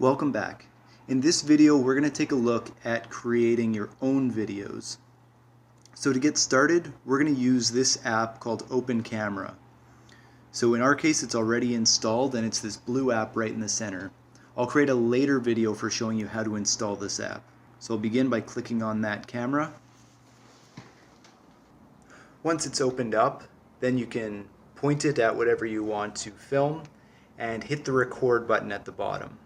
Welcome back. In this video we're going to take a look at creating your own videos. So to get started we're going to use this app called Open Camera. So in our case it's already installed and it's this blue app right in the center. I'll create a later video for showing you how to install this app. So I'll begin by clicking on that camera. Once it's opened up, then you can point it at whatever you want to film and hit the record button at the bottom.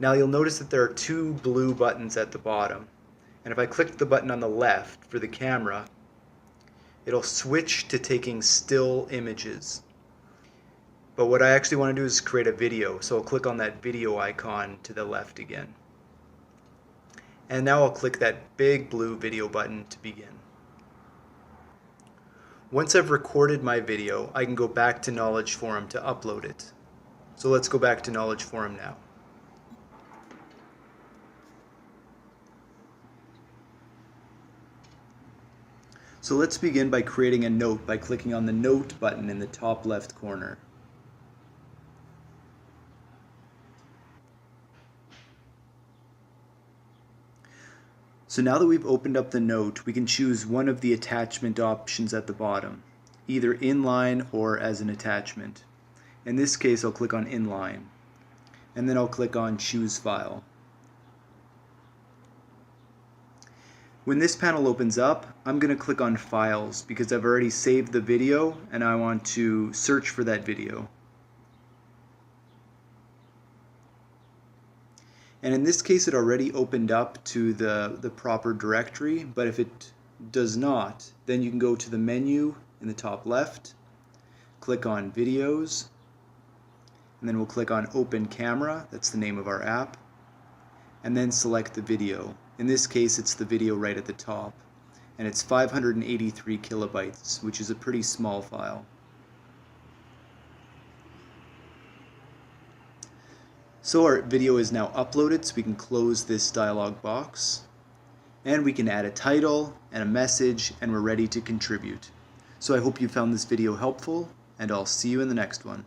Now you'll notice that there are two blue buttons at the bottom, and if I click the button on the left for the camera, it'll switch to taking still images. But what I actually want to do is create a video, so I'll click on that video icon to the left again. And now I'll click that big blue video button to begin. Once I've recorded my video, I can go back to Knowledge Forum to upload it. So let's go back to Knowledge Forum now. So let's begin by creating a note by clicking on the Note button in the top left corner. So now that we've opened up the note, we can choose one of the attachment options at the bottom, either inline or as an attachment. In this case, I'll click on inline, and then I'll click on Choose File. When this panel opens up, I'm going to click on Files because I've already saved the video and I want to search for that video. And in this case it already opened up to the proper directory, but if it does not, then you can go to the menu in the top left, click on Videos, and then we'll click on Open Camera, that's the name of our app, and then select the video. In this case it's the video right at the top, and it's 583 kilobytes, which is a pretty small file. So our video is now uploaded, so we can close this dialog box, and we can add a title and a message, and we're ready to contribute. So I hope you found this video helpful, and I'll see you in the next one.